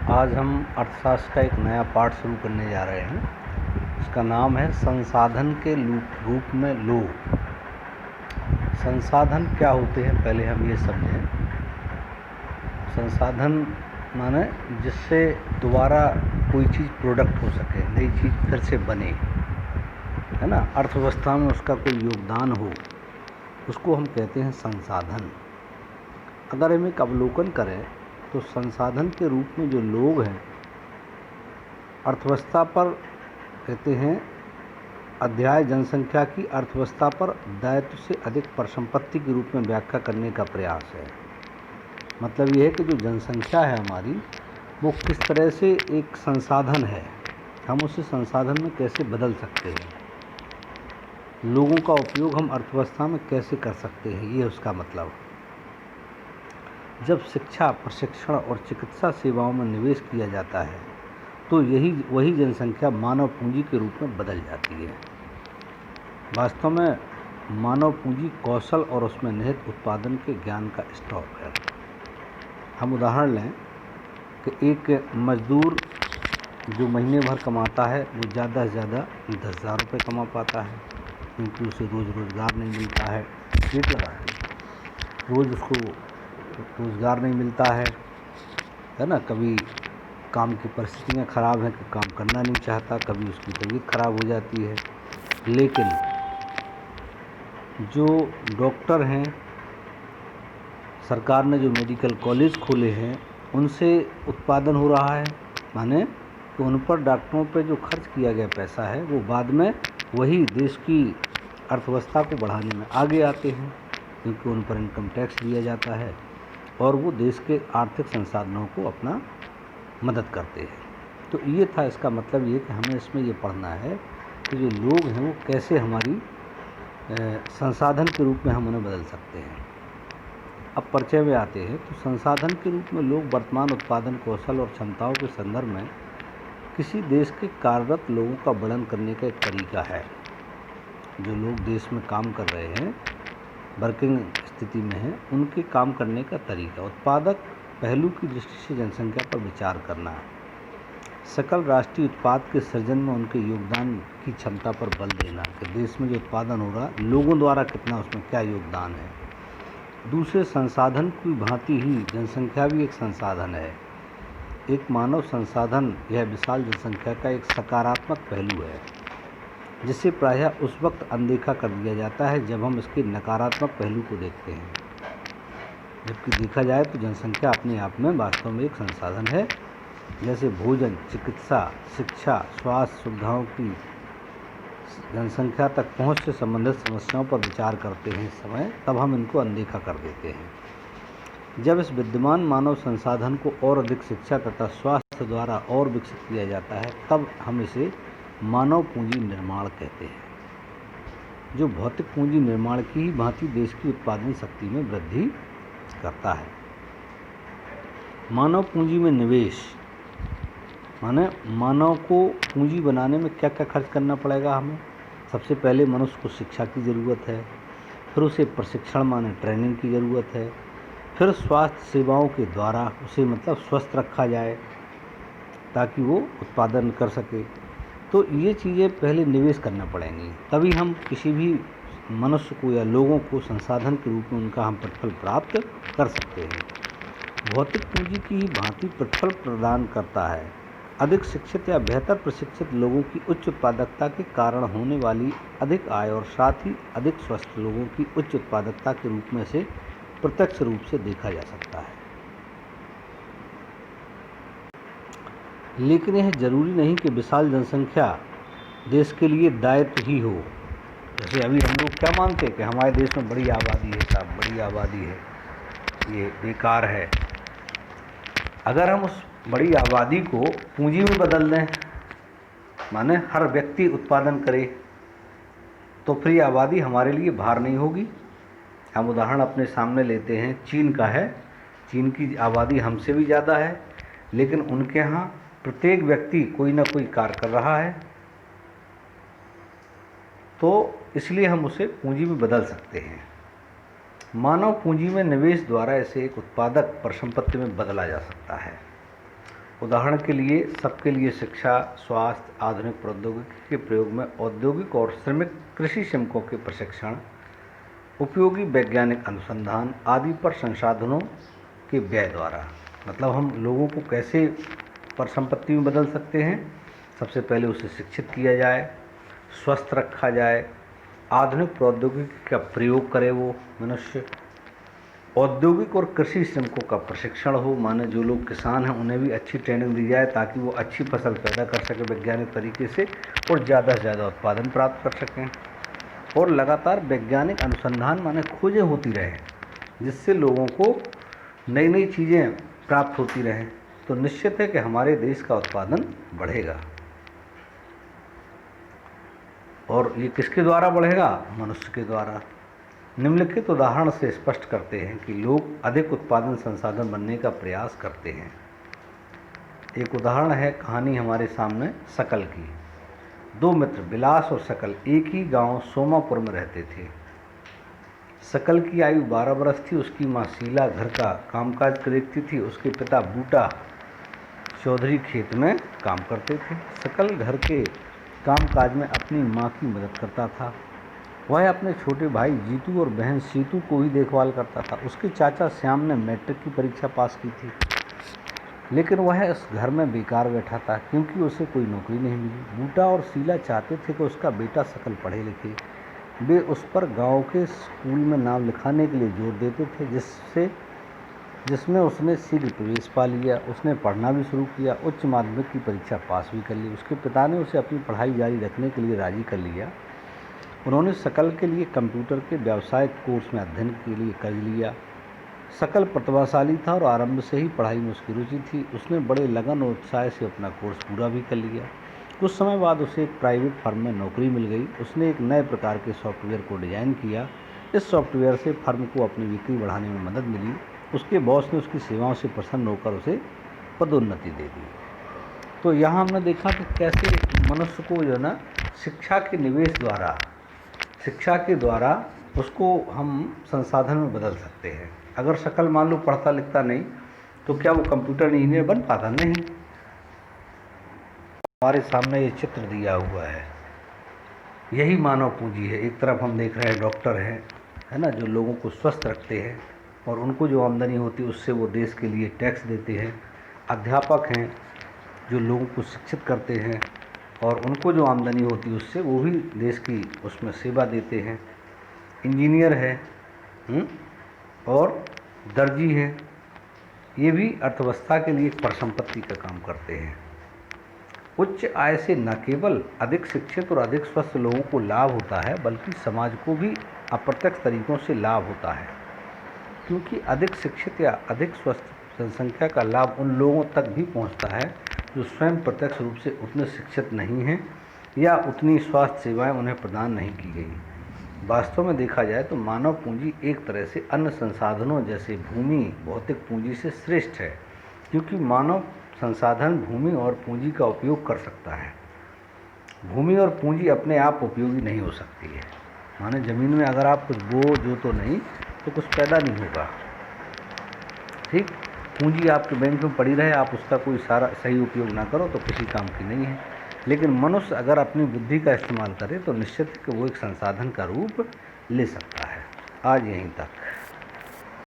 आज हम अर्थशास्त्र का एक नया पाठ शुरू करने जा रहे हैं। इसका नाम है संसाधन के रूप में लोग। संसाधन क्या होते हैं, पहले हम ये समझें। संसाधन माने जिससे दोबारा कोई चीज़ प्रोडक्ट हो सके, नई चीज़ फिर से बने, है ना, अर्थव्यवस्था में उसका कोई योगदान हो, उसको हम कहते हैं संसाधन। अगर हम एक अवलोकन करें तो संसाधन के रूप में जो लोग हैं, अर्थव्यवस्था पर कहते हैं अध्याय जनसंख्या की अर्थव्यवस्था पर दायित्व से अधिक परिसंपत्ति के रूप में व्याख्या करने का प्रयास है। मतलब यह है कि जो जनसंख्या है हमारी, वो किस तरह से एक संसाधन है, हम उसे संसाधन में कैसे बदल सकते हैं, लोगों का उपयोग हम अर्थव्यवस्था में कैसे कर सकते हैं, ये उसका मतलब। जब शिक्षा, प्रशिक्षण और चिकित्सा सेवाओं में निवेश किया जाता है तो वही जनसंख्या मानव पूंजी के रूप में बदल जाती है। वास्तव में मानव पूंजी कौशल और उसमें निहित उत्पादन के ज्ञान का स्टॉक है। हम उदाहरण लें कि एक मजदूर जो महीने भर कमाता है वो ज़्यादा से ज़्यादा 10,000 रुपये कमा पाता है, क्योंकि उसे रोज़गार नहीं मिलता है। पेट लगा है, रोज़ उसको रोज़गार नहीं मिलता है ना। कभी काम की परिस्थितियाँ ख़राब हैं कि काम करना नहीं चाहता, कभी उसकी तबीयत ख़राब हो जाती है। लेकिन जो डॉक्टर हैं, सरकार ने जो मेडिकल कॉलेज खोले हैं, उनसे उत्पादन हो रहा है, माने तो उन पर डॉक्टरों पे जो खर्च किया गया पैसा है वो बाद में वही देश की अर्थव्यवस्था को बढ़ाने में आगे आते हैं, क्योंकि उन पर इनकम टैक्स दिया जाता है और वो देश के आर्थिक संसाधनों को अपना मदद करते हैं। तो ये था, इसका मतलब ये कि हमें इसमें ये पढ़ना है कि जो लोग हैं वो कैसे हमारी संसाधन के रूप में हम उन्हें बदल सकते हैं। अब परिचय में आते हैं तो संसाधन के रूप में लोग वर्तमान उत्पादन कौशल और क्षमताओं के संदर्भ में किसी देश के कार्यरत लोगों का वर्णन करने का एक तरीका है। जो लोग देश में काम कर रहे हैं, वर्किंग स्थिति में हैं, उनके काम करने का तरीका। उत्पादक पहलू की दृष्टि से जनसंख्या पर विचार करना, सकल राष्ट्रीय उत्पाद के सृजन में उनके योगदान की क्षमता पर बल देना कि देश में जो उत्पादन हो रहा है लोगों द्वारा कितना, उसमें क्या योगदान है। दूसरे, संसाधन की भांति ही जनसंख्या भी एक संसाधन है, एक मानव संसाधन। यह विशाल जनसंख्या का एक सकारात्मक पहलू है जिसे प्रायः उस वक्त अनदेखा कर दिया जाता है जब हम इसके नकारात्मक पहलू को देखते हैं। जबकि देखा जाए तो जनसंख्या अपने आप में वास्तव में एक संसाधन है। जैसे भोजन, चिकित्सा, शिक्षा, स्वास्थ्य सुविधाओं की जनसंख्या तक पहुंच से संबंधित समस्याओं पर विचार करते हैं इस समय, तब हम इनको अनदेखा कर देते हैं। जब इस विद्यमान मानव संसाधन को और अधिक शिक्षा तथा स्वास्थ्य द्वारा और विकसित किया जाता है, तब हम इसे मानव पूंजी निर्माण कहते हैं, जो भौतिक पूंजी निर्माण की ही भांति देश की उत्पादन शक्ति में वृद्धि करता है। मानव पूंजी में निवेश माने मानव को पूंजी बनाने में क्या क्या खर्च करना पड़ेगा हमें। सबसे पहले मनुष्य को शिक्षा की ज़रूरत है, फिर उसे प्रशिक्षण माने ट्रेनिंग की ज़रूरत है, फिर स्वास्थ्य सेवाओं के द्वारा उसे मतलब स्वस्थ रखा जाए ताकि वो उत्पादन कर सके। तो ये चीज़ें पहले निवेश करना पड़ेंगी, तभी हम किसी भी मनुष्य को या लोगों को संसाधन के रूप में उनका हम प्रतिफल प्राप्त कर सकते हैं। भौतिक पूंजी की ही भांति प्रतिफल प्रदान करता है। अधिक शिक्षित या बेहतर प्रशिक्षित लोगों की उच्च उत्पादकता के कारण होने वाली अधिक आय और साथ ही अधिक स्वस्थ लोगों की उच्च उत्पादकता के रूप में से प्रत्यक्ष रूप से देखा जा सकता है। लेकिन यह जरूरी नहीं कि विशाल जनसंख्या देश के लिए दायित्व ही हो। जैसे अभी हम लोग क्या मानते हैं कि हमारे देश में बड़ी आबादी है, साहब बड़ी आबादी है, ये बेकार है। अगर हम उस बड़ी आबादी को पूंजी में बदल दें, माने हर व्यक्ति उत्पादन करे, तो फिर ये आबादी हमारे लिए भार नहीं होगी। हम उदाहरण अपने सामने लेते हैं, चीन का है। चीन की आबादी हमसे भी ज़्यादा है, लेकिन उनके यहाँ प्रत्येक व्यक्ति कोई ना कोई कार्य कर रहा है, तो इसलिए हम उसे पूंजी में बदल सकते हैं। मानव पूंजी में निवेश द्वारा इसे एक उत्पादक परिसंपत्ति में बदला जा सकता है। उदाहरण के लिए सबके लिए शिक्षा, स्वास्थ्य, आधुनिक प्रौद्योगिकी के प्रयोग में औद्योगिक और श्रमिक कृषि श्रमिकों के प्रशिक्षण, उपयोगी वैज्ञानिक अनुसंधान आदि पर संसाधनों के व्यय द्वारा। मतलब हम लोगों को कैसे परिसंपत्ति में बदल सकते हैं। सबसे पहले उसे शिक्षित किया जाए, स्वस्थ रखा जाए, आधुनिक प्रौद्योगिकी का प्रयोग करे वो मनुष्य, औद्योगिक और कृषि श्रमिकों का प्रशिक्षण हो, माने जो लोग किसान हैं उन्हें भी अच्छी ट्रेनिंग दी जाए ताकि वो अच्छी फसल पैदा कर सकें वैज्ञानिक तरीके से और ज़्यादा से ज़्यादा उत्पादन प्राप्त कर सकें। और लगातार वैज्ञानिक अनुसंधान माने खोजें होती रहें जिससे लोगों को नई नई चीज़ें प्राप्त होती रहें, तो निश्चित है कि हमारे देश का उत्पादन बढ़ेगा। और ये किसके द्वारा बढ़ेगा? मनुष्य के द्वारा। निम्नलिखित उदाहरण से स्पष्ट करते हैं कि लोग अधिक उत्पादन संसाधन बनने का प्रयास करते हैं। एक उदाहरण है कहानी हमारे सामने सकल की। दो मित्र विलास और सकल एक ही गांव सोमापुर में रहते थे। सकल की आयु 12 वर्ष थी। उसकी माँ शीला घर का कामकाज देखती थी। उसके पिता बूटा चौधरी खेत में काम करते थे। सकल घर के कामकाज में अपनी माँ की मदद करता था। वह अपने छोटे भाई जीतू और बहन सीतू को ही देखभाल करता था। उसके चाचा श्याम ने मैट्रिक की परीक्षा पास की थी, लेकिन वह इस घर में बेकार बैठा था क्योंकि उसे कोई नौकरी नहीं मिली। बूटा और शीला चाहते थे कि उसका बेटा सकल पढ़े लिखे। वे उस पर गांव के स्कूल में नाम लिखाने के लिए जोर देते थे, जिसमें उसने शीघ्र प्रवेश पा लिया। उसने पढ़ना भी शुरू किया। उच्च माध्यमिक की परीक्षा पास भी कर ली। उसके पिता ने उसे अपनी पढ़ाई जारी रखने के लिए राजी कर लिया। उन्होंने सकल के लिए कंप्यूटर के व्यावसायिक कोर्स में अध्ययन के लिए कर्ज लिया। सकल प्रतिभाशाली था और आरंभ से ही पढ़ाई में उसकी रुचि थी। उसने बड़े लगन और उत्साह से अपना कोर्स पूरा भी कर लिया। कुछ समय बाद उसे एक प्राइवेट फर्म में नौकरी मिल गई। उसने एक नए प्रकार के सॉफ्टवेयर को डिजाइन किया। इस सॉफ्टवेयर से फर्म को अपनी बिक्री बढ़ाने में मदद मिली। उसके बॉस ने उसकी सेवाओं से प्रसन्न होकर उसे पदोन्नति दे दी। तो यहाँ हमने देखा कि कैसे मनुष्य को जो है ना शिक्षा के निवेश द्वारा, शिक्षा के द्वारा उसको हम संसाधन में बदल सकते हैं। अगर सकल मान लो पढ़ता लिखता नहीं तो क्या वो कंप्यूटर इंजीनियर बन पाता? नहीं। हमारे सामने ये चित्र दिया हुआ है, यही मानव पूंजी है। एक तरफ हम देख रहे हैं डॉक्टर हैं, है ना, जो लोगों को स्वस्थ रखते हैं और उनको जो आमदनी होती है उससे वो देश के लिए टैक्स देते हैं। अध्यापक हैं जो लोगों को शिक्षित करते हैं और उनको जो आमदनी होती है उससे वो भी देश की उसमें सेवा देते हैं। इंजीनियर है और दर्जी है, ये भी अर्थव्यवस्था के लिए परिसंपत्ति का काम करते हैं। उच्च आय से न केवल अधिक शिक्षित और अधिक स्वस्थ लोगों को लाभ होता है बल्कि समाज को भी अप्रत्यक्ष तरीकों से लाभ होता है, क्योंकि अधिक शिक्षित या अधिक स्वस्थ जनसंख्या का लाभ उन लोगों तक भी पहुंचता है जो स्वयं प्रत्यक्ष रूप से उतने शिक्षित नहीं हैं या उतनी स्वास्थ्य सेवाएं उन्हें प्रदान नहीं की गई। वास्तव में देखा जाए तो मानव पूंजी एक तरह से अन्य संसाधनों जैसे भूमि, भौतिक पूंजी से श्रेष्ठ है, क्योंकि मानव संसाधन भूमि और पूंजी का उपयोग कर सकता है। भूमि और पूंजी अपने आप उपयोगी नहीं हो सकती है। माने ज़मीन में अगर आप कुछ बो जो तो नहीं तो कुछ पैदा नहीं होगा। ठीक, पूंजी आपके बैंक में पड़ी रहे, आप उसका कोई सारा सही उपयोग ना करो तो किसी काम की नहीं है। लेकिन मनुष्य अगर अपनी बुद्धि का इस्तेमाल करे तो निश्चित है कि वो एक संसाधन का रूप ले सकता है। आज यहीं तक।